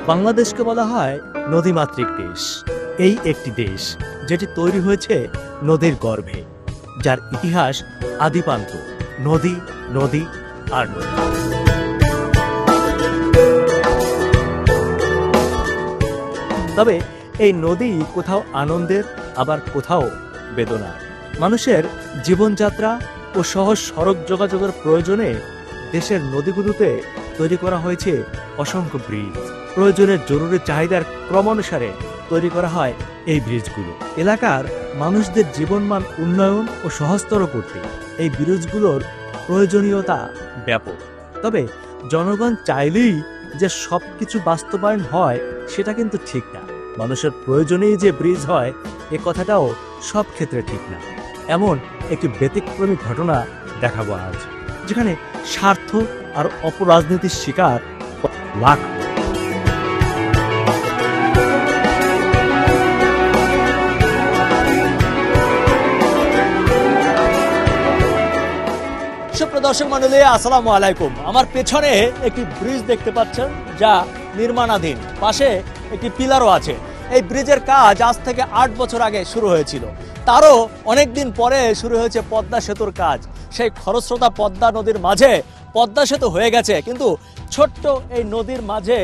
বাংলাদেশকে বলা হয় নদীমাতৃক দেশ। এই একটি দেশ যেটি তৈরি হয়েছে নদীর গর্ভে, যার ইতিহাস আদিপান্ত নদী নদী আর নদী। তবে এই নদী কোথাও আনন্দের, আবার কোথাও বেদনা। মানুষের জীবনযাত্রা ও সহজ সড়ক যোগাযোগের প্রয়োজনে দেশের নদীগুলোতে তৈরি করা হয়েছে অসংখ্য ব্রিজ। প্রয়োজনের জরুরি চাহিদার ক্রমানুসারে তৈরি করা হয় এই ব্রিজগুলো। এলাকার মানুষদের জীবনমান উন্নয়ন ও সহজতর করতে এই ব্রিজগুলোর প্রয়োজনীয়তা ব্যাপক। তবে জনগণ চাইলেই যে সবকিছু বাস্তবায়ন হয় সেটা কিন্তু ঠিক না। মানুষের প্রয়োজনেই যে ব্রিজ হয় এ কথাটাও সব ক্ষেত্রে ঠিক না। এমন একটি ব্যতিক্রমী ঘটনা দেখাবো আজ, যেখানে স্বার্থ আর অপরাজনীতির শিকার লাখ। সুপ্রিয় দর্শক মণ্ডলী, আসসালামু আলাইকুম। আমার পেছনে একটি ব্রিজ দেখতে পাচ্ছেন, যা নির্মাণাধীন। পাশে একটি পিলারও আছে। এই ব্রিজের কাজ আজ থেকে 8 বছর আগে শুরু হয়েছিল। তারও অনেক দিন পরে শুরু হয়েছে পদ্মা সেতুর কাজ। সেই খরস্রোতা পদ্মা নদীর মাঝে পদ্মা সেতু হয়ে গেছে, কিন্তু ছোট্ট এই নদীর মাঝে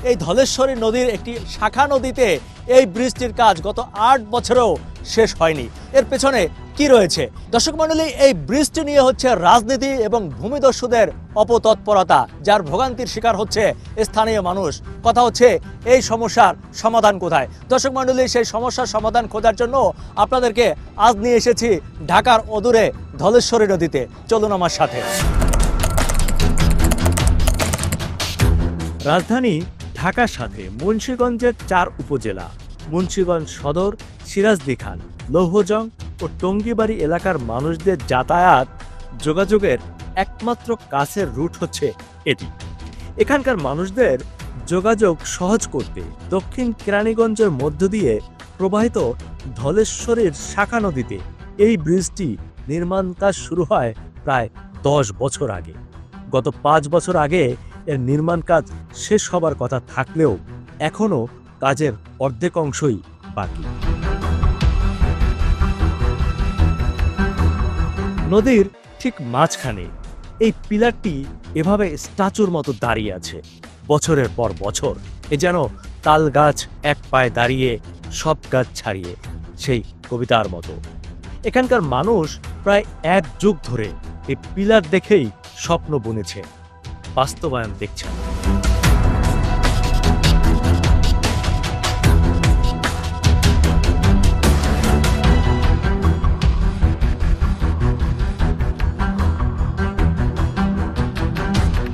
এই ধলেশ্বরী নদীর একটি শাখা নদীতে এই ব্রিজটির কাজ গত 8 বছরেও শেষ হয়নি। এর পেছনে কি রয়েছে? দর্শক মণ্ডলী, এই ব্রিজটি নিয়ে হচ্ছে রাজনীতি এবং ভূমিদস্যুদের অপতৎপরতা, যার ভোগান্তির শিকার হচ্ছে স্থানীয় মানুষ। কথা হচ্ছে এই সমস্যার সমাধান কোথায়? দর্শক মণ্ডলী, সেই সমস্যার সমাধান খোঁজার জন্য আপনাদেরকে আজ নিয়ে এসেছি ঢাকার অদূরে ধলেশ্বরী নদীতে। চলুন আমার সাথে। রাজধানী ঢাকার সাথে মুন্সিগঞ্জের 4 উপজেলা মুন্সিগঞ্জ সদর, সিরাজদিখান, লৌহজং ও টঙ্গিবাড়ি এলাকার মানুষদের যাতায়াত যোগাযোগের একমাত্র কাছের রুট হচ্ছে এটি। এখানকার মানুষদের যোগাযোগ সহজ করতে দক্ষিণ কেরানীগঞ্জের মধ্য দিয়ে প্রবাহিত ধলেশ্বরীর শাখা নদীতে এই ব্রিজটি নির্মাণ কাজ শুরু হয় প্রায় 10 বছর আগে। গত 5 বছর আগে এর নির্মাণ কাজ শেষ হবার কথা থাকলেও এখনো কাজের অর্ধেক অংশই বাকি। নদীর ঠিক মাঝখানে এই পিলারটি এভাবে স্ট্যাচুর মতো দাঁড়িয়ে আছে বছরের পর বছর। এ যেন তাল গাছ এক পায়ে দাঁড়িয়ে সব গাছ ছাড়িয়ে, সেই কবিতার মতো। এখানকার মানুষ প্রায় 1 যুগ ধরে এই পিলার দেখেই স্বপ্ন বুনেছে, বাস্তবায়ন দেখছে।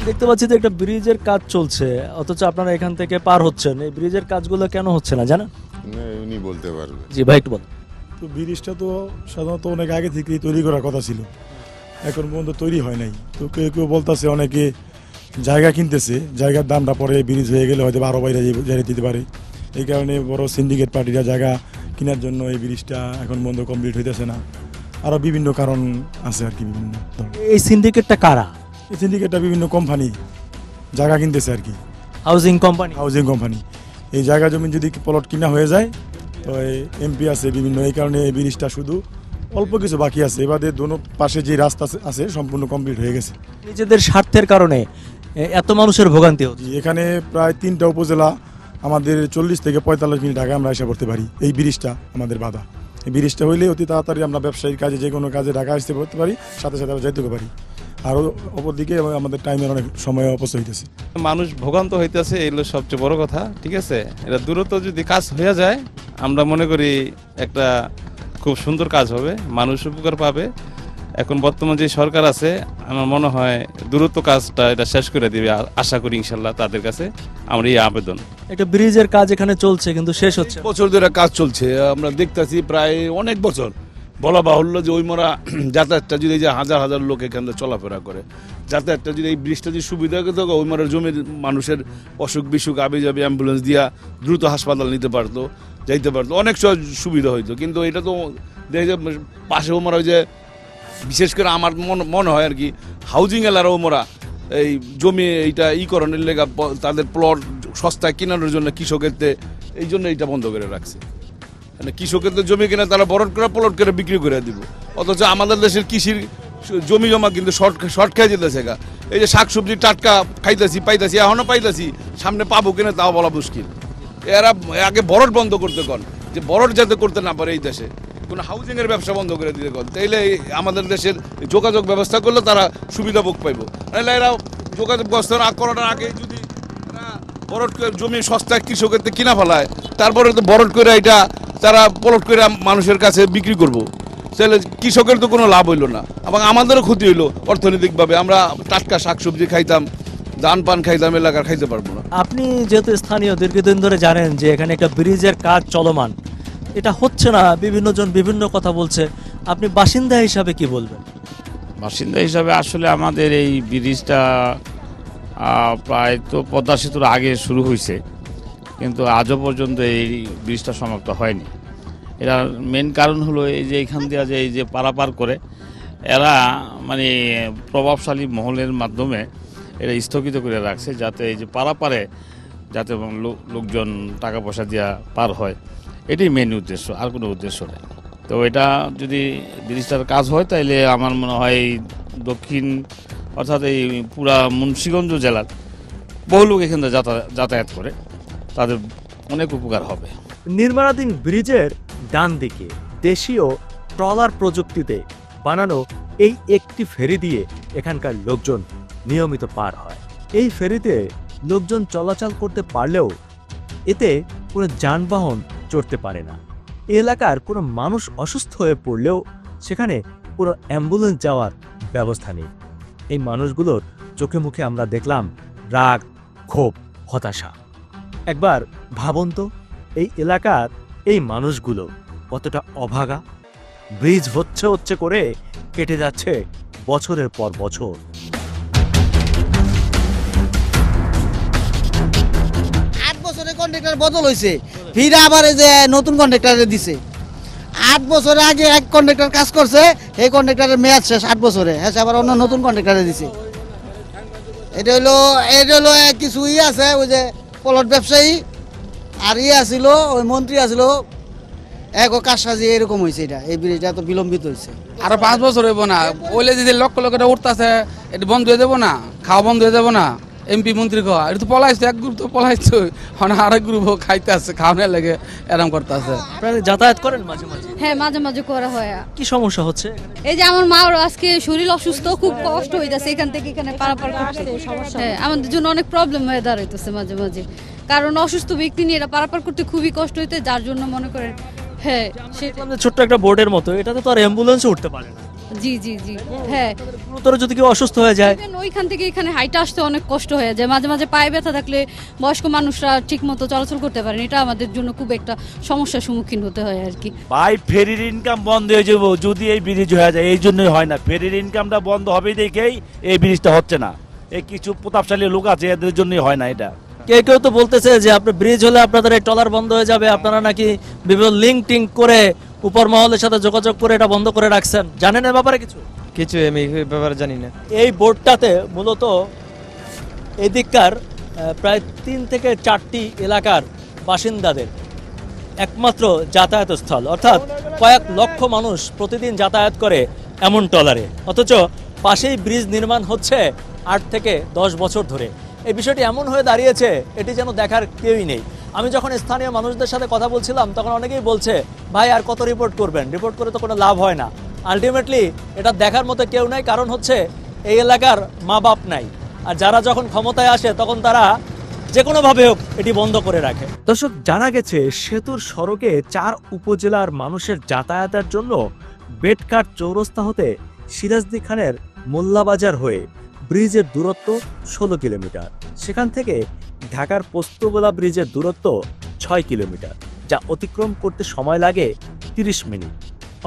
দেখতে পাচ্ছি যে একটা ব্রিজের কাজ চলছে, অথচ আপনারা এখান থেকে পার হচ্ছেন। এই ব্রিজের কাজগুলো কেন হচ্ছে না জানেন? উনি বলতে পারবে। জি ভাই, একটু বলুন। তো ব্রিজটা তো সাধারণত অনেক আগে থেকেই তৈরি করার কথা ছিল, এখন পর্যন্ত তৈরি হয় নাই। তো কেউ কেউ বলতেছে অনেকে জায়গা কিনতেছে, জায়গার দামটা পরে ব্রিজ হয়ে গেলে হয়তো আরও বাইরে জারিয়ে দিতে পারে। এই কারণে বড় সিন্ডিকেট পার্টিরা জায়গা কেনার জন্য এই ব্রিজটা এখন পর্যন্ত কমপ্লিট হইতেছে না। আরও বিভিন্ন কারণ আছে আর কি। বিভিন্ন এই সিন্ডিকেটটা কারা? এই সিন্ডিকেটটা বিভিন্ন কোম্পানি জায়গা কিনতেছে আর কি, হাউজিং কোম্পানি। Housing company. এই জায়গা জমি যদি প্লট কিনা হয়ে যায় তো এমপি আছে বিভিন্ন, এই কারণে এই ব্রিজটা শুধু অল্প কিছু বাকি আছে। এবারে দোনো পাশে যে রাস্তা আছে সম্পূর্ণ কমপ্লিট হয়ে গেছে। নিজেদের স্বার্থের কারণে এত মানুষের ভোগান্তি হচ্ছে। এখানে প্রায় 3টা উপজেলা, আমাদের 40 থেকে 45 মিনিট আগে আমরা এসে করতে পারি। এই ব্রিজটা আমাদের বাধা। এই ব্রিজটা হইলে অতি তাড়াতাড়ি আমরা ব্যবসায়িক কাজে যে কোনো কাজে ঢাকা আসতে করতে পারি, সাথে সাথে যাইতে পারি। আরও অপরদিকে আমাদের টাইমের অনেক সময় অপচয় হইতেছে, মানুষ ভোগান্ত হইতেছে, এগুলো সবচেয়ে বড় কথা। ঠিক আছে, এটা দ্রুত যদি কাজ হয়ে যায় আমরা মনে করি একটা খুব সুন্দর কাজ হবে, মানুষ উপকার পাবে। এখন বর্তমান যে সরকার আছে আমার মনে হয় দ্রুত কাজটা এটা শেষ করে দিবে, আশা করি ইনশাল্লাহ। তাদের কাছে আমার এই আবেদন। একটা ব্রিজের কাজ এখানে চলছে কিন্তু শেষ হচ্ছে। বছর ধরে কাজ চলছে, আমরা দেখতেছি প্রায় অনেক বছর। বলা বাহুল্য যে ওই মোরা যাতায়াতটা যদি যে হাজার হাজার লোক এখানে চলাফেরা করে, যাতায়াতটা যদি এই ব্রিজটা যদি সুবিধা হতো, ওই মোড়ার জমির মানুষের অসুখ বিসুখ আবে যাবে অ্যাম্বুলেন্স দিয়া দ্রুত হাসপাতাল নিতে পারতো, যাইতে পারতো, অনেক সুবিধা হইতো। কিন্তু এটা তো দেখে যে পাশে ওমরা ওই যে বিশেষ করে আমার মনে হয় আর কি হাউজিং এলাকার ওমরা এই জমি এইটা করণের লেগা তাদের প্লট সস্তায় কেনানোর জন্য কৃষকের এই জন্য এটা বন্ধ করে রাখছে। মানে কৃষকের তো জমি কিনা তারা বরট করে প্লট করে বিক্রি করে দিব, অথচ আমাদের দেশের কৃষির জমি জমা কিন্তু শর্ট খেয়ে যেতেছে। এই যে শাকসবজি টাটকা খাইতেছি পাইতেছি, এখনো পাইতেছি, সামনে পাবো কিনা তাও বলা মুশকিল। এরা আগে বরট বন্ধ করতে কন, যে বরট যাতে করতে না পারে এই দেশে, কোনো হাউজিং এর ব্যবসা বন্ধ করে দিতে কন, তাইলে আমাদের দেশের যোগাযোগ ব্যবস্থা করলে তারা সুবিধা ভোগ পাইব। নাহলে এরা যোগাযোগ ব্যবস্থা না করার আগে যদি বরট করে জমি সস্তায় কৃষকের কিনা ফেলায়, তারপরে তো বরট করে এটা তারা প্লট করে মানুষের কাছে বিক্রি করব, তাহলে কৃষকের তো কোনো লাভ হইলো না এবং আমাদেরও ক্ষতি হইলো অর্থনৈতিকভাবে। আমরা টাটকা শাকসবজি খাইতাম, ধান পান খাইতাম, এলাকার খাইতে পারবো না। আপনি যেহেতু স্থানীয়, দীর্ঘদিন ধরে জানেন যে এখানে একটা ব্রিজের কাজ চলমান, এটা হচ্ছে না, বিভিন্ন জন বিভিন্ন কথা বলছে, আপনি বাসিন্দা হিসাবে কি বলবেন? বাসিন্দা হিসাবে আসলে আমাদের এই ব্রিজটা প্রায় তো পদ্মা সেতুর আগে শুরু হয়েছে, কিন্তু আজও পর্যন্ত এই ব্রিজটা সমাপ্ত হয়নি। এটার মেন কারণ হলো এই যে এখান দিয়ে যে এই যে পারাপার করে এরা মানে প্রভাবশালী মহলের মাধ্যমে এটা স্থগিত করে রাখছে, যাতে এই যে পারাপারে যাতে লোকজন টাকা পয়সা দিয়া পার হয়, এটাই মেন উদ্দেশ্য, আর কোনো উদ্দেশ্য নেই। তো এটা যদি ব্রিজটার কাজ হয় তাইলে আমার মনে হয় দক্ষিণ অর্থাৎ এই পুরা মুন্সিগঞ্জ জেলার বহু লোক এখান থেকে যাতায়াত করে, তাদের অনেক উপকার হবে। নির্মাণাধীন ব্রিজের ডান দিকে দেশীয় ট্রলার প্রযুক্তিতে বানানো এই একটি ফেরি দিয়ে এখানকার লোকজন নিয়মিত পার হয়। এই ফেরিতে লোকজন চলাচল করতে পারলেও এতে কোনো যানবাহন চড়তে পারে না। এই এলাকার কোনো মানুষ অসুস্থ হয়ে পড়লেও সেখানে পুরো অ্যাম্বুলেন্স যাওয়ার ব্যবস্থা নেই। এই মানুষগুলোর চোখে মুখে আমরা দেখলাম রাগ, ক্ষোভ, হতাশা। একবার ভাবুন তো, এই এলাকার এই মানুষগুলো কতটা অভাগা। ব্রিজ হচ্ছে করে কেটে যাচ্ছে বছরের পর বছর। 8 বছরে কন্ট্রাক্টর বদল হয়েছে, ফির আবার এই যে নতুন কন্ট্রাক্টরে দিছে। 8 বছর আগে এক কন্ট্রাক্টর কাজ করছে, এই কন্ট্রাক্টরের মেয়াদ শেষ 8 বছরে, হ্যাঁ আবার অন্য নতুন কন্ট্রাক্টরে দিছে। এটা হলো কিছু আছে, ওই যে প্লট ব্যবসায়ী আর আছিল ওই মন্ত্রী আছিল, এক কাজ সাজিয়ে এরকম হয়েছে। এই ব্রিজটা তো বিলম্বিত হয়েছে। আরো 5 বছর হইব না, ওইলে যদি লক্ষ লক্ষ উঠতেছে, এটা বন্ধ হয়ে যাবো না, খাওয়া বন্ধ হয়ে যাবো না। এমপি মন্ত্রী খাওয়া এটা তো পলাইছে, এক গ্রুপ তো পলাইছে, আরেক গ্রুপও খাইতে আছে, খাওয়ানোর লেগে এরকম করতে আছে। আপনারা যাতায়াত করেন মাঝে মাঝে? হ্যাঁ, মাঝে মাঝে করা হয়। কি সমস্যা হচ্ছে? এই যে আমার মার আজকে শরীর অসুস্থ, খুব কষ্ট হইতাছে এখান থেকে এখানে পারাপার করতে। হ্যাঁ, আমাদের জন্য অনেক প্রবলেম হয়ে দাঁড়াইতেছে মাঝে মাঝে, কারণ অসুস্থ ব্যক্তি নিয়ে এটা পারাপার করতে খুবই কষ্ট হইতে, যার জন্য মনে করেন হ্যাঁ সেটা ছোট্ট একটা বোর্ডের মতো, এটাতে তো আর অ্যাম্বুলেন্সও উঠতে পারে না। জি জি জি হ্যাঁ, গুরুতর যদি কেউ অসুস্থ হয়ে যায়, ওইখান থেকে এখানে হাইটে আসতে অনেক কষ্ট হয়ে যায়। মাঝে মাঝে পায়ে ব্যথা থাকলে বয়স্ক মানুষরা ঠিক মতো চলাচল করতে পারেন, এটা আমাদের জন্য খুব একটা সমস্যার সম্মুখীন হতে হয় আর কি। ভাই ফেরির ইনকাম বন্ধ হয়ে যাবো যদি এই ব্রিজ হয়ে যায়, এই জন্যই হয় না। ফেরির ইনকামটা বন্ধ হবে দেখেই এই ব্রিজটা হচ্ছে না। এই কিছু প্রতাপশালী লোক আছে, এদের জন্যই হয় না এটা। কেউ তো বলতেছে যে আপনার ব্রিজ হলে আপনাদের এই ট্রলার বন্ধ হয়ে যাবে, আপনারা নাকি বিভিন্ন লিঙ্ক টিঙ্ক করে উপর মহলের সাথে যোগাযোগ করে এটা বন্ধ করে রাখছেন, জানেন এর ব্যাপারে কিছু? আমি এই ব্যাপারে জানি না। এই বোর্ডটাতে মূলত এদিককার প্রায় 3 থেকে 4টি এলাকার বাসিন্দাদের একমাত্র যাতায়াত স্থল, অর্থাৎ কয়েক লক্ষ মানুষ প্রতিদিন যাতায়াত করে এমন ট্রলারে, অথচ পাশেই ব্রিজ নির্মাণ হচ্ছে 8 থেকে 10 বছর ধরে। এই বিষয়টি এমন হয়ে দাঁড়িয়েছে, এটি যেন দেখার কেউই নেই। আমি যখন স্থানীয় মানুষদের সাথে কথা বলছিলাম তখন অনেকেই বলছে, ভাই আর কত রিপোর্ট করবেন, রিপোর্ট করে তো কোনো লাভ হয় না। আলটিমেটলি এটা দেখার মতো কেউ নাই, কারণ হচ্ছে এই এলাকার মা বাপ নাই, আর যারা যখন ক্ষমতায় আসে তখন তারা যে কোনোভাবে হোক এটি বন্ধ করে রাখে। দর্শক, জানা গেছে সেতুর সড়কে 4 উপজেলার মানুষের যাতায়াতের জন্য বেটকাট চৌরাস্তা হতে সিরাজদি খানের মোল্লাবাজার হয়ে ব্রিজের দূরত্ব 16 কিলোমিটার। সেখান থেকে ঢাকার পোস্তগোলা ব্রিজের দূরত্ব 6 কিলোমিটার, যা অতিক্রম করতে সময় লাগে 30 মিনিট।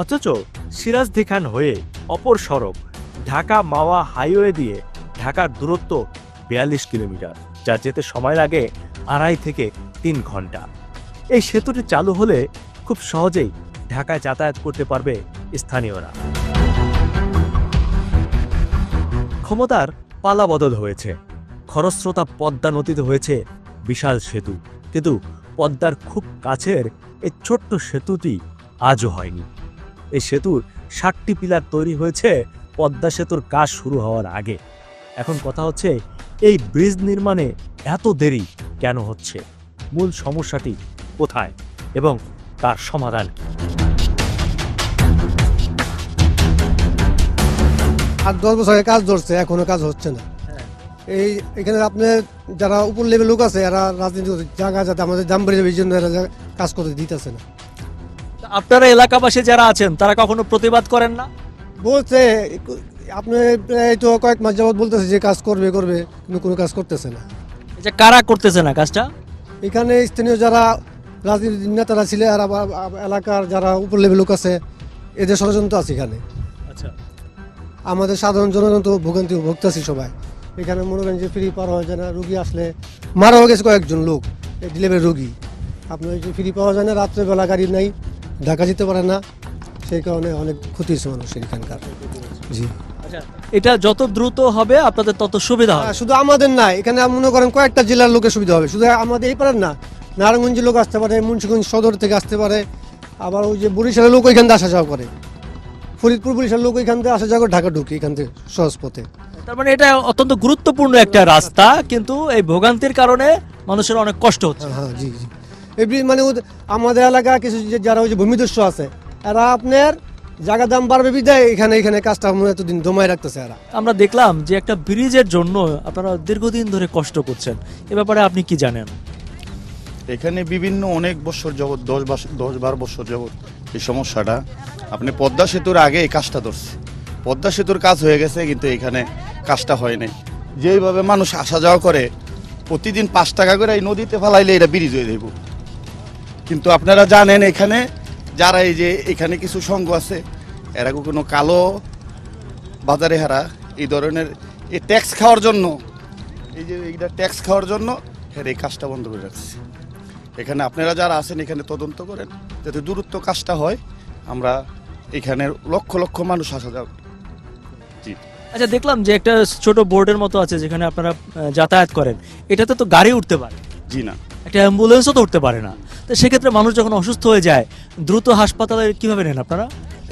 অথচ সিরাজদি খান হয়ে অপর সড়ক ঢাকা মাওয়া হাইওয়ে দিয়ে ঢাকার দূরত্ব 42 কিলোমিটার, যা যেতে সময় লাগে 2.5 থেকে 3 ঘন্টা। এই সেতুটি চালু হলে খুব সহজেই ঢাকায় যাতায়াত করতে পারবে স্থানীয়রা। ক্ষমতার পালা বদল হয়েছে, খরস্রোতা পদ্মা নদীতে হয়েছে বিশাল সেতু, কিন্তু পদ্মার খুব কাছের এই ছোট্ট সেতুটি আজও হয়নি। এই সেতুর 60টি পিলার তৈরি হয়েছে পদ্মা সেতুর কাজ শুরু হওয়ার আগে। এখন কথা হচ্ছে, এই ব্রিজ নির্মাণে এত দেরি কেন হচ্ছে? মূল সমস্যাটি কোথায় এবং তার সমাধান কি? 8-10 বছর আগে কাজ ধরছে, এখনো কাজ হচ্ছে না। এখানে আপনার যারা উপর লেভেল লোক আছে, এরা রাজনীতি জায়গা যাতে আমাদের দাম বেড়ে যাবে, এই জন্য এরা কাজ করতে দিতেছে না। আপনারা এলাকাবাসী যারা আছেন তারা কখনো প্রতিবাদ করেন না? বলছে আপনি এই তো কয়েক মাস যাবত বলতেছে যে কাজ করবে কিন্তু কোনো কাজ করতেছে না। যে কারা করতেছে না কাজটা? এখানে স্থানীয় যারা রাজনীতির নেতারা ছিল, আর এলাকার যারা উপর লেভেল লোক আছে, এদের ষড়যন্ত্র আছে এখানে। আচ্ছা, আমাদের সাধারণ জনগণ তো ভোগান্তি ভুগতেছি সবাই। এখানে মনে করেন যে ফ্রি পাওয়া হয় না, রুগী আসলে মারাও গেছে কয়েকজন লোক, ডেলিভারি রুগী। আপনার যে ফ্রি পাওয়া যায় না, রাত্রেবেলা গাড়ি নাই, ঢাকা যেতে পারে না, সেই কারণে অনেক ক্ষতি হচ্ছে মানুষের এখানকার। জি, আচ্ছা, এটা যত দ্রুত হবে আপনাদের তত সুবিধা হবে। শুধু আমাদের না, এখানে মনে করেন কয়েকটা জেলার লোকের সুবিধা হবে। শুধু আমাদের এই পারেন না, নারায়ণগঞ্জের লোক আসতে পারে, মুন্সিগঞ্জ সদর থেকে আসতে পারে, আবার ওই যে বরিশালের লোক ওইখান থেকে আসা যাওয়া করে, ফরিদপুর বরিশালের লোক ওইখান থেকে আসা যাওয়া করে, ঢাকা ঢুকে এখান থেকে সহজ পথে। তার মানে এটা অত্যন্ত গুরুত্বপূর্ণ একটা রাস্তা, কিন্তু এই ভোগান্তির কারণে মানুষের অনেক কষ্ট হচ্ছে। হ্যাঁ, জি জি। মানে আমাদের এলাকা কিছু যারা ওই যে ভূমিদস্যু আছে, এরা আপনার জায়গা দাম বাড়বে বিদায় এখানে কাজটা এতদিন জমায় রাখতেছে এরা। আমরা দেখলাম যে একটা ব্রিজের জন্য আপনারা দীর্ঘদিন ধরে কষ্ট করছেন, এ ব্যাপারে আপনি কি জানেন? এখানে বিভিন্ন অনেক বছর যাবৎ 10-12 বছর যাবৎ এই সমস্যাটা। আপনি পদ্মা সেতুর আগে এই কাজটা ধরছে, পদ্মা সেতুর কাজ হয়ে গেছে, কিন্তু এখানে কাজটা হয় নাই। যেইভাবে মানুষ আসা যাওয়া করে, প্রতিদিন 5 টাকা করে এই নদীতে ফেলাইলে এটা ব্রিজ হয়ে যাইব। কিন্তু আপনারা জানেন এখানে যারা এই যে এখানে কিছু সংঘ আছে, এরা কোনো কালো বাজারে হারা এই ধরনের এই ট্যাক্স খাওয়ার জন্য, এই যে এইটা ট্যাক্স খাওয়ার জন্য এই কাজটা বন্ধ করে রাখছে। এখানে আপনারা যারা আছেন এখানে তদন্ত করেন যাতে দূরত্ব কাজটা হয়। আমরা এখানে লক্ষ লক্ষ মানুষ আসা যাওয়া। জি, আচ্ছা, দেখলাম যে একটা ছোট বোর্ডের মতো আছে যেখানে আপনারা যাতায়াত করেন, এটাতে তো গাড়ি উঠতে পারে? জি না, একটা অ্যাম্বুলেন্সও তো উঠতে পারে না। তো সেক্ষেত্রে মানুষ যখন অসুস্থ হয়ে যায়, দ্রুত হাসপাতালে কিভাবে নেন আপনারা?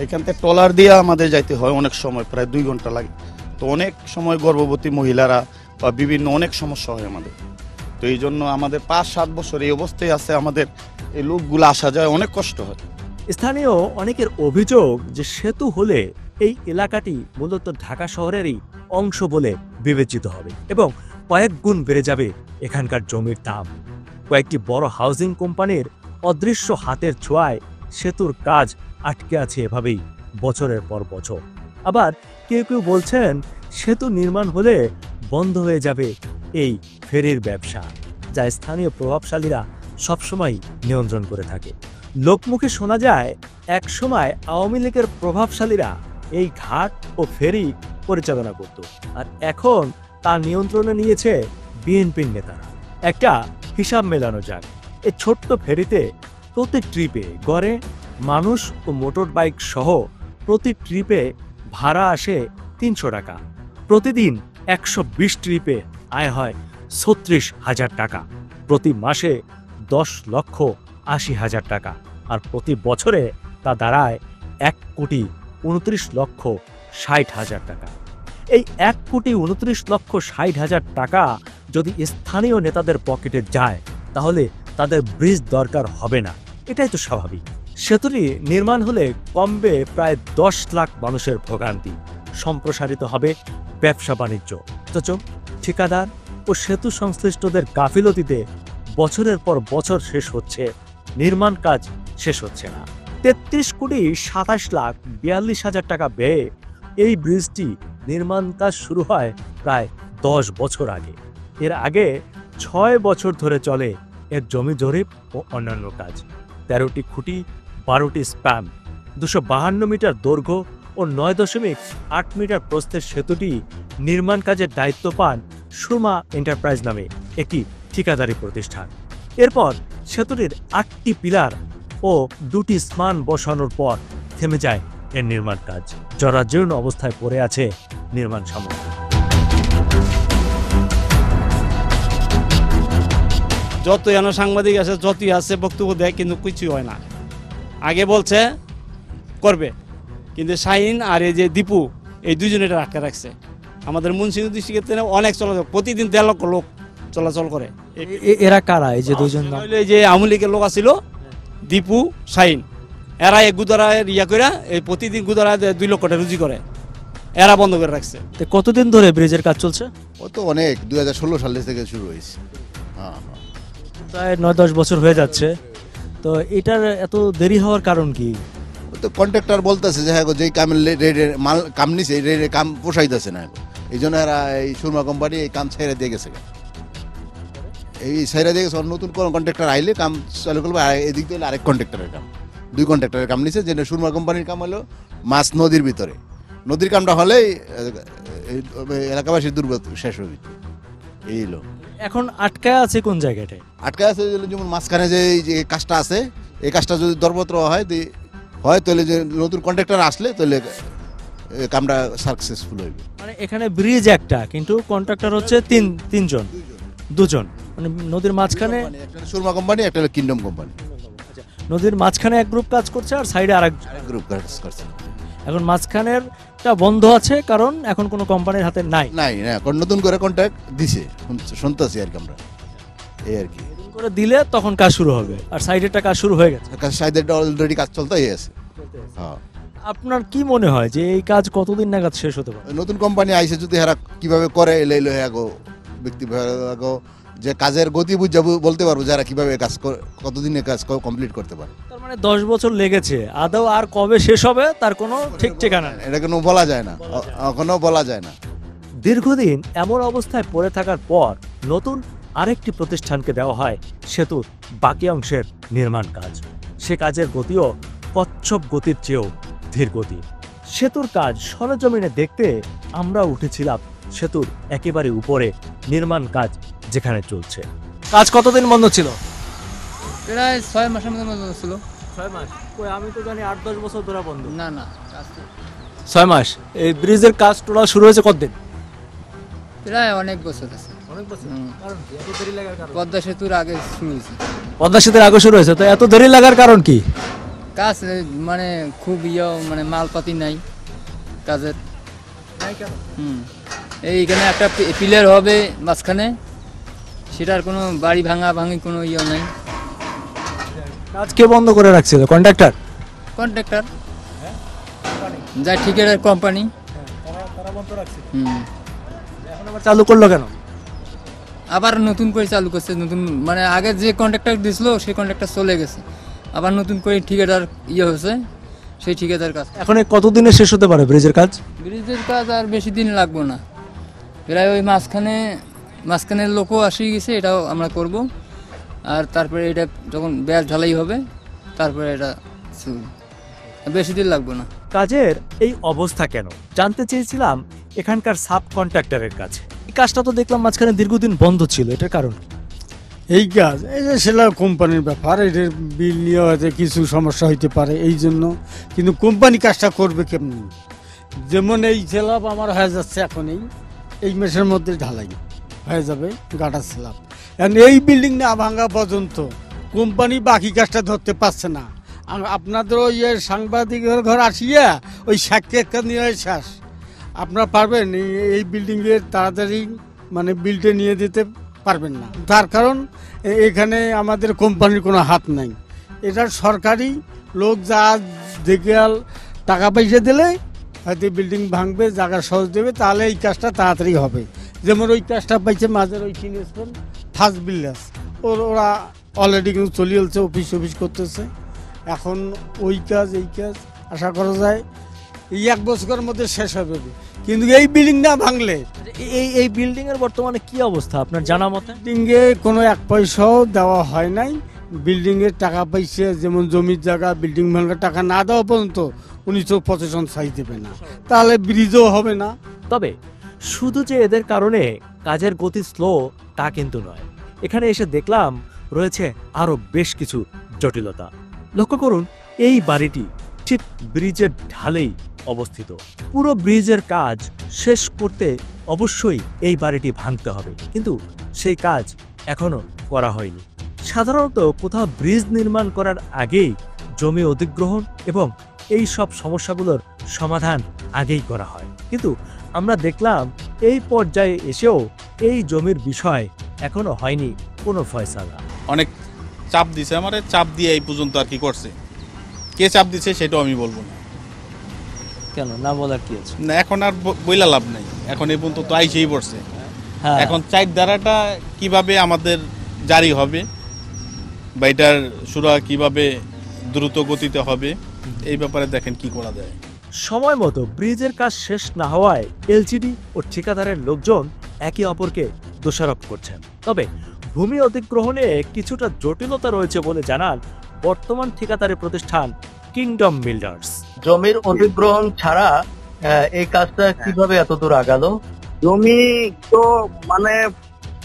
এখান থেকে ট্রলার দিয়ে আমাদের যাইতে হয়, অনেক সময় প্রায় 2 ঘন্টা লাগে। তো অনেক সময় গর্ভবতী মহিলারা বা বিভিন্ন অনেক সমস্যা হয় আমাদের। তো এই জন্য আমাদের 5-7 বছর এই অবস্থায় আছে, আমাদের এই লোকগুলো আসা যায় অনেক কষ্ট হয়। স্থানীয় অনেকের অভিযোগ যে সেতু হলে এই এলাকাটি মূলত ঢাকা শহরেরই অংশ বলে বিবেচিত হবে এবং কয়েক গুণ বেড়ে যাবে এখানকার জমির দাম। কয়েকটি বড় হাউজিং কোম্পানির অদৃশ্য হাতের ছোঁয়ায় সেতুর কাজ আটকে আছে এভাবেই বছরের পর বছর। আবার কেউ কেউ বলছেন সেতু নির্মাণ হলে বন্ধ হয়ে যাবে এই ফেরির ব্যবসা, যা স্থানীয় প্রভাবশালীরা সবসময় নিয়ন্ত্রণ করে থাকে। লোকমুখে শোনা যায় এক সময় আওয়ামী লীগের প্রভাবশালীরা এই ঘাট ও ফেরি পরিচালনা করত, আর এখন তা নিয়ন্ত্রণে নিয়েছে বিএনপির নেতারা। একটা হিসাব মেলানো যাক, এই ছোট্ট ফেরিতে প্রতি ট্রিপে গড়ে মানুষ ও মোটর বাইক সহ প্রতি ট্রিপে ভাড়া আসে 300 টাকা। প্রতিদিন 120 ট্রিপে আয় হয় 36,000 টাকা। প্রতি মাসে 10,80,000 টাকা, আর প্রতি বছরে তা দাঁড়ায় 1,29,60,000 টাকা। এই 1,29,60,000 টাকা যদি স্থানীয় নেতাদের পকেটে যায়, তাহলে তাদের ব্রিজ দরকার হবে না, এটাই তো স্বাভাবিক। সেতুটি নির্মাণ হলে কমবে প্রায় 10 লাখ মানুষের ভোগান্তি, সম্প্রসারিত হবে ব্যবসা বাণিজ্য, অথচ ঠিকাদার ও সেতু সংশ্লিষ্টদের গাফিলতিতে বছরের পর বছর শেষ হচ্ছে, নির্মাণ কাজ শেষ হচ্ছে না। 33,27,42,000 টাকা ব্যয়ে এই ব্রিজটি নির্মাণ কাজ শুরু হয় প্রায় 10 বছর আগে। এর আগে 6 বছর ধরে চলে এর জমি জরিপ ও অন্যান্য কাজ। 13টি খুঁটি, 12টি স্প্যান, 252 মিটার দৈর্ঘ্য ও 9.8 মিটার প্রস্থের সেতুটি নির্মাণ কাজের দায়িত্ব পান সুরমা এন্টারপ্রাইজ নামে একটি ঠিকাদারি প্রতিষ্ঠান। এরপর সেতুটির 8টি পিলার ও 2টি স্পান বসানোর পর থেমে যায় এর নির্মাণ কাজ। জরাজীর্ণ অবস্থায় পড়ে আছে নির্মাণ সামগ্রী। যত এখানে সাংবাদিক আছে যতই আছে বক্তব্য দেয় কিন্তু কিছুই হয় না। আগে বলছে করবে, কিন্তু শাহিন আর এই যে দীপু এই দুজনে এটা আটকে রাখছে। আমাদের মুন্সিগঞ্জ ডিস্ট্রিক্টে অনেক চলাচল, প্রতিদিন 1.5 লক্ষ লোক চলাচল করে। এরা কারা এই যে দুজন? এই যে আওয়ামী লীগের লোক আছিল দীপু শাহিন, এরা এই গুদারা ইয়া করে এই প্রতিদিন গুদারা 2 লক্ষ টাকা রুজি করে, এরা বন্ধ করে রাখছে। কতদিন ধরে ব্রিজের কাজ চলছে? ও তো অনেক 2016 সাল থেকে শুরু হয়েছে। হ্যাঁ, প্রায় 9-10 বছর হয়ে যাচ্ছে। তো এটার এত দেরি হওয়ার কারণ কি? তো কন্ট্রাক্টর বলতেছে যে হ্যাঁ যেই কামের রেডের মাল কাম নিছে এই রেডের কাম পোষাইতেছে না, এই জন্য এরা এই সুরমা কোম্পানি এই কাম ছেড়ে দিয়ে গেছে। এই ছেড়ে দিয়ে গেছে, নতুন কোনো কন্ট্রাক্টর আইলে কাম চালু করবে। আর এদিক দিয়ে আরেক কন্ট্রাক্টরের কাম, 2 কন্ট্রাক্টরের কাম নিছে। যেটা সুরমা কোম্পানির কাম হলো মাছ নদীর ভিতরে, নদীর কামটা হলেই এলাকাবাসীর দুর্ভোগ শেষ হবে। এই হলো এখন আটকায় আছে কোন জায়গাটায়? আটকায় আছে যেমন মাঝখানে যে এই যে কাজটা আছে, এই কাজটা যদি দরপত্র হয় তাহলে যে নতুন কন্ট্রাক্টর আসলে তাহলে কামটা সাকসেসফুল হইবে। মানে এখানে ব্রিজ একটা, কিন্তু কন্ট্রাক্টর হচ্ছে দুজন। মানে নদীর মাঝখানে একটা সুরমা কোম্পানি, একটা হলো কিংডম কোম্পানি। নদীর মাঝখানে এক গ্রুপ কাজ করছে আর সাইডে আরেক গ্রুপ কাজ করছে। এখন মাঝখানেরটা বন্ধ আছে কারণ এখন কোনো কোম্পানির হাতে নাই। না, নতুন করে কন্ট্রাক্ট দিছে শুনতেছি আর কি আমরা, এই আর কি করে দিলে তখন কাজ শুরু হবে। আর সাইডেরটা কাজ শুরু হয়ে গেছে, সাইডেরটা অলরেডি কাজ চলতেই আছে। হ্যাঁ, আপনার কি মনে হয় যে এই কাজ কতদিন নাগাদ শেষ হতে পারে? নতুন কোম্পানি আইসে যদি এরা কিভাবে করে এলো ব্যক্তি যে কাজের গতি বুঝা বলতে পারবো যারা কিভাবে কাজ কতদিনে কাজ কমপ্লিট করতে পারে। তার মানে 10 বছর লেগেছে, আদৌ আর কবে শেষ হবে তার কোনো ঠিক ঠিকানা নেই। এটা কোনো বলা যায় না, এখনো বলা যায় না। দীর্ঘদিন এমন অবস্থায় পড়ে থাকার পর নতুন আরেকটি প্রতিষ্ঠানকে দেওয়া হয় সেতুর বাকি অংশের নির্মাণ কাজ। সে কাজের গতিও কচ্ছপ গতির চেয়েও ধীর গতি। সেতুর কাজ সরেজমিনে দেখতে আমরা উঠেছিলাম সেতুর একেবারে উপরে, নির্মাণ কাজ যেখানে চলছে। কাজ কতদিন বন্ধ ছিল? প্রায় 6 মাসের মতো বন্ধ ছিল। 6 মাস? আমি তো জানি 8-10 বছর ধরে বন্ধ। না 6 মাস। এই ব্রিজের কাজ টোলা শুরু হয়েছে কতদিন? প্রায় অনেক বছর আছে। অনেক বছর? কারণ কি এত দেরি লাগার কারণ? পদ্মা সেতুর আগে শুরু হয়েছে। পদ্মা সেতুর আগে শুরু হয়েছে, তো এত দেরি লাগার কারণ কি? কাজ মানে খুব মানে মালপাতি নাই কাজের। এইখানে একটা পিলার হবে মাঝখানে, সেটার কোনো বাড়ি ভাঙি কোনো নাই। কাজ কে বন্ধ করে রাখছিল? কন্ট্রাক্টর যা ঠিকাদার কোম্পানি। তারা বন্ধ রাখছে। এখন আবার চালু করলো কেন? আবার নতুন করে চালু করছে। নতুন মানে আগে যে কন্ট্রাক্টর দিছিল সেই কন্ট্রাক্টর চলে গেছে, আবার নতুন করে ঠিকাদার হয়েছে, সেই ঠিকাদার কাজ। এখন কতদিনে শেষ হতে পারে ব্রিজের কাজ? ব্রিজের কাজ আর বেশি দিন লাগবে না, প্রায় ওই মাঝখানের লোকও আসি গেছে, এটাও আমরা করব। আর তারপরে এটা যখন ব্যাস ঢালাই হবে তারপরে এটা বেশি দিন লাগবে না। কাজের এই অবস্থা কেন জানতে চেয়েছিলাম এখানকার সাব কন্ট্রাক্টরের কাছে। এই কাজটা তো দেখলাম মাঝখানে দীর্ঘদিন বন্ধ ছিল, এটার কারণ? এই কাজ এই যে সেটা কোম্পানির ব্যাপার, এটার বিল নিয়ে হয়তো কিছু সমস্যা হইতে পারে এই জন্য। কিন্তু কোম্পানি কাজটা করবে কেমনি? যেমন এই স্ল্যাব আমার হয়ে যাচ্ছে এখন, এই মাসের মধ্যে ঢালাই হয়ে যাবে গাটার স্ল্যাব। এই বিল্ডিং না ভাঙা পর্যন্ত কোম্পানি বাকি কাজটা ধরতে পারছে না। আপনাদেরও সাংবাদিকের ঘর আসিয়া ওই সাক্ষী একটা নিয়ে শেষ। আপনারা পারবেন এই বিল্ডিংয়ের তাড়াতাড়ি মানে বিলটা নিয়ে দিতে পারবেন না, তার কারণ এখানে আমাদের কোম্পানির কোনো হাত নাই। এটা সরকারি লোক যা দেখে টাকা পয়সা দিলে হয়তো বিল্ডিং ভাঙবে, জায়গা সহজ দেবে, তাহলে এই কাজটা তাড়াতাড়ি হবে। যেমন ওই কাজটা পাইছে মাঝের ওই কিনেছেন ফার্স্ট বিল্ডার্স, ওরা অলরেডি কিন্তু চলিয়েছে, অফিস করতেছে। এখন ওই কাজ এই কাজ আশা করা যায় এই 1 বছরের মধ্যে শেষ হবে। কিন্তু এই বিল্ডিং না ভাঙলে এই বিল্ডিং এর বর্তমানে কি অবস্থা আপনার জানা মতে? বিল্ডিংয়ে কোনো 1 পয়সাও দেওয়া হয় নাই। বিল্ডিংয়ের টাকা পাইছে, যেমন জমির জায়গা বিল্ডিং ভাঙার টাকা না দেওয়া পর্যন্ত 1955 সাইজ দেবে না, তাহলে ব্রিজও হবে না। তবে শুধু যে এদের কারণে কাজের গতি স্লো তা কিন্তু নয়। এখানে এসে দেখলাম রয়েছে আরো বেশ কিছু জটিলতা। লক্ষ্য করুন, এই বাড়িটি ঠিক ব্রিজের ঢালেই অবস্থিত। পুরো ব্রিজের কাজ শেষ করতে অবশ্যই এই বাড়িটি ভাঙতে হবে, কিন্তু সেই কাজ এখনো করা হয়নি। সাধারণত কোথাও ব্রিজ নির্মাণ করার আগেই জমি অধিগ্রহণ এবং এই সব সমস্যাগুলোর সমাধান আগেই করা হয়, কিন্তু আমরা দেখলাম এই পর্যায়ে এসেও এই জমির বিষয় এখনো হয়নি কোনো ফয়সালা। অনেক চাপ দিছে, আমারে চাপ দিয়ে এই পর্যন্ত আর কি করছে, কে চাপ দিছে সেটাও আমি বলবো না। কেন না বলার কি আছে? না, এখন আর বইলা লাভ নাই, এখন এই পর্যন্ত তো আইসেই পড়ছে। এখন চার ধারাটা কিভাবে আমাদের জারি হবে বা এটার শুরু কিভাবে দ্রুত গতিতে হবে, এই ব্যাপারে দেখেন কি করা যায়। সময় মতো ব্রিজের কাজ শেষ না হওয়ায় এলজিডি ও ঠিকাদারের লোকজন একে অপরকে দোষারোপ করছেন। তবে ভূমি অধিগ্রহণে কিছুটা জটিলতা রয়েছে বলে জানান বর্তমান ঠিকাদারি প্রতিষ্ঠান কিংডম বিল্ডার্স। জমির অধিগ্রহণ ছাড়া এই কাজটা কিভাবে এত দূর আগালো? জমি তো মানে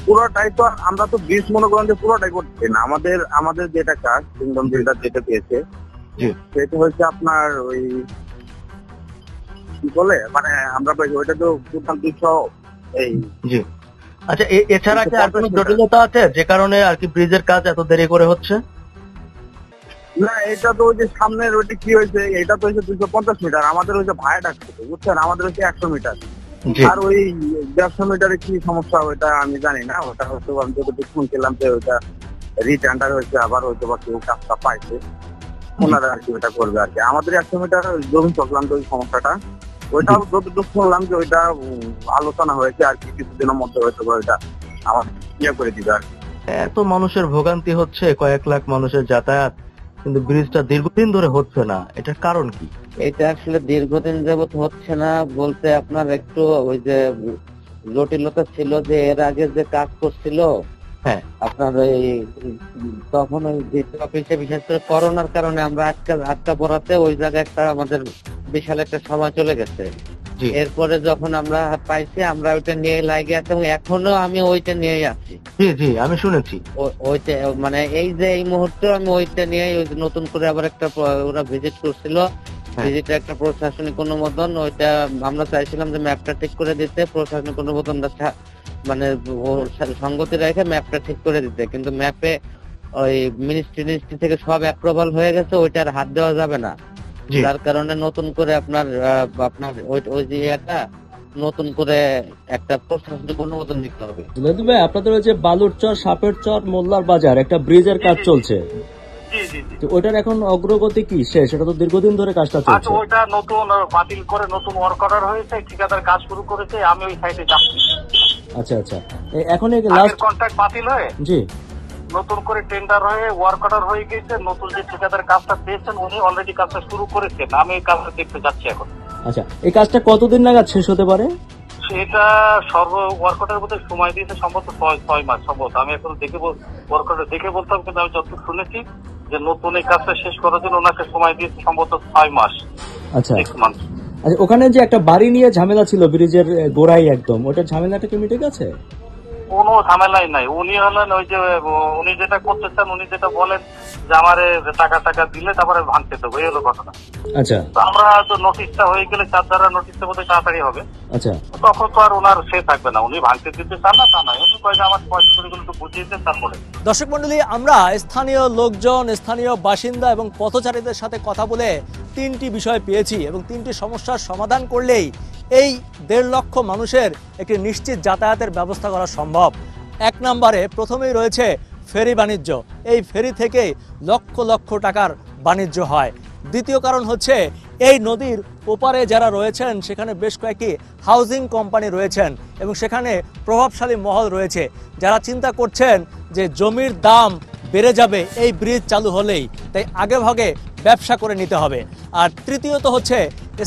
পুরোটাই তো আমরা তো ব্রিজ মনে করেন যে পুরোটাই করছি না, আমাদের যেটা কাজ কিংডম বিল্ডার যেটা পেয়েছে সেটা হচ্ছে আপনার ওই কি বলে মানে আমরা ওইটা তো টোটাল 200 এই। জি আচ্ছা, এছাড়া কি আর কোনো জটিলতা আছে যে কারণে আর কি ব্রিজের কাজ এত দেরি করে হচ্ছে? না, এটা তো ওই যে সামনের ওইটা কি হয়েছে, এটা তো হচ্ছে 250 মিটার, আমাদের হচ্ছে ভাড়া ডাকছে বুঝছেন, আমাদের হচ্ছে 100 মিটার। আর ওই 150 মিটারে কি সমস্যা ওইটা আমি জানি না, ওটা হয়তো আমি যতটুকু শুনছিলাম যে ওইটা রিটেন্ডার হয়েছে, আবার হয়তো বা কেউ কাজটা পাইছে, ওনারা আর কি ওটা করবে আর কি। আমাদের 100 মিটার জমি চললাম তো ওই সমস্যাটা, ওইটাও যতটুকু শুনলাম যে ওইটা আলোচনা হয়েছে আর কি, কিছুদিনের মধ্যে হয়তো ওইটা আমার ইয়ে করে দিবে আর কি। এত মানুষের ভোগান্তি হচ্ছে, কয়েক লাখ মানুষের যাতায়াত, কিন্তু ব্রিজটা দীর্ঘদিন ধরে হচ্ছে না, এটার কারণ কি? এটা আসলে দীর্ঘদিন যাবত হচ্ছে না বলতে আপনার একটু ওই যে জটিলতা ছিল যে এর আগে যে কাজ করছিল, হ্যাঁ আপনার ওই তখন ওই অফিসে বিশেষ করে করোনার কারণে আমরা আটকা পড়াতে ওই জায়গায় একটা আমাদের বিশাল একটা সময় চলে গেছে। এরপরে যখন আমরা পাইছি আমরা ওইটা নিয়ে লাগে আছি এবং এখনো আমি ওইটা নিয়েই আছি। জি জি আমি শুনেছি। ওইটা মানে এই যে এই মুহূর্তে আমি ওইটা নিয়ে নতুন করে আবার একটা ওরা ভিজিট করছিল, ভিজিটে একটা প্রশাসনিক অনুমোদন, ওইটা আমরা চাইছিলাম যে ম্যাপটা ঠিক করে দিতে, প্রশাসনিক অনুমোদনটা মানে সঙ্গতি রেখে ম্যাপটা ঠিক করে দিতে, কিন্তু ম্যাপে ওই মিনিস্ট্রি থেকে সব অ্যাপ্রুভাল হয়ে গেছে, ওইটার হাত দেওয়া যাবে না। যার কারণে নতুন করে আপনার ওই যে একটা নতুন করে একটা প্রশাসনিক অনুমোদন দিতে হবে। ভাই আপনাদের ওই যে বালুর চর, সাপের চর, মোল্লার বাজার একটা ব্রিজের কাজ চলছে, ওইটার এখন অগ্রগতি কি শেষ? এটা তো দীর্ঘদিন ধরে কাজটা চলছে। ওইটা নতুন বাতিল করে নতুন ওয়ার্ক অর্ডার হয়েছে, ঠিকাদার কাজ শুরু করেছে, আমি ওই সাইডে যাচ্ছি। আচ্ছা আচ্ছা, এখন এই লাস্ট কন্ট্রাক্ট বাতিল হয়ে জি নতুন করে টেন্ডার হয়ে ওয়ার্ক অর্ডার হয়ে গেছে, নতুন যে ঠিকাদার কাজটা পেয়েছেন উনি অলরেডি কাজটা শুরু করেছেন, আমি এই কাজটা দেখতে যাচ্ছি এখন। আচ্ছা, এই কাজটা কতদিন নাগাদ শেষ হতে পারে? সেটা সর্ব ওয়ার্ক অর্ডার মধ্যে সময় দিয়েছে সম্ভবত 6 মাস সম্ভবত, আমি এখন ওয়ার্ক অর্ডার দেখে বলতাম, কিন্তু আমি যতটুকু শুনেছি যে নতুন এই কাজটা শেষ করার জন্য ওনাকে সময় দিয়েছে সম্ভবত 6 মাস। আচ্ছা আচ্ছা, ওখানে যে একটা বাড়ি নিয়ে ঝামেলা ছিল ব্রিজের গোড়ায় একদম, ওটার ঝামেলাটা কি মিটে গেছে? কোনো ঝামেলাই নাই, উনি হলেন ওই যে উনি যেটা করতে চান, উনি যেটা বলেন যে আমারে টাকা দিলে তারপরে ভাঙতে দেবো, এই হলো ঘটনা। আচ্ছা, আমরা তো নোটিশটা হয়ে গেলে 4 ধারা নোটিশটা বোধহয় তাড়াতাড়ি হবে, আচ্ছা তখন তো আর ওনার সে থাকবে না, উনি ভাঙতে দিতে চান না তা নয়, উনি কয় যে আমার পয়সাগুলো একটু বুঝিয়ে দেন তারপরে। দর্শক মন্ডলী, আমরা স্থানীয় লোকজন, স্থানীয় বাসিন্দা এবং পথচারীদের সাথে কথা বলে 3টি বিষয় পেয়েছি এবং 3টি সমস্যার সমাধান করলেই এই 1.5 লক্ষ মানুষের একটি নিশ্চিত যাতায়াতের ব্যবস্থা করা সম্ভব। 1 নম্বরে প্রথমেই রয়েছে ফেরি বাণিজ্য, এই ফেরি থেকে লক্ষ লক্ষ টাকার বাণিজ্য হয়। দ্বিতীয় কারণ হচ্ছে এই নদীর ওপারে যারা রয়েছেন সেখানে বেশ কয়েকটি হাউজিং কোম্পানি রয়েছেন এবং সেখানে প্রভাবশালী মহল রয়েছে, যারা চিন্তা করছেন যে জমির দাম বেড়ে যাবে এই ব্রিজ চালু হলেই, তাই আগেভাগে ব্যবসা করে নিতে হবে। আর তৃতীয়ত হচ্ছে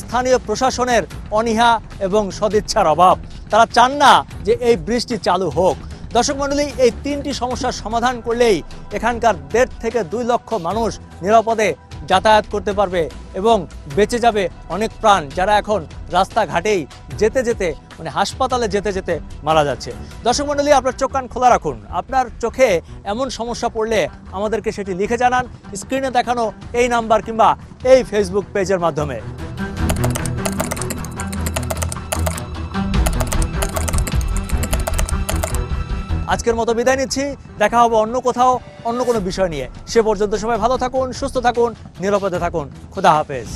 স্থানীয় প্রশাসনের অনীহা এবং সদিচ্ছার অভাব, তারা চান না যে এই ব্রিজটি চালু হোক। দর্শক মণ্ডলী, এই 3টি সমস্যার সমাধান করলেই এখানকার 1.5 থেকে 2 লক্ষ মানুষ নিরাপদে যাতায়াত করতে পারবে এবং বেঁচে যাবে অনেক প্রাণ, যারা এখন রাস্তাঘাটেই যেতে যেতে মানে হাসপাতালে যেতে যেতে মারা যাচ্ছে। দর্শক মণ্ডলী, আপনার চোখ কান খোলা রাখুন, আপনার চোখে এমন সমস্যা পড়লে আমাদেরকে সেটি লিখে জানান স্ক্রিনে দেখানো এই নাম্বার কিংবা এই ফেসবুক পেজের মাধ্যমে। আজকের মতো বিদায় নিচ্ছি, দেখা হবে অন্য কোথাও অন্য কোনো বিষয় নিয়ে। সে পর্যন্ত সবাই ভালো থাকুন, সুস্থ থাকুন, নিরাপদে থাকুন। খোদা হাফেজ।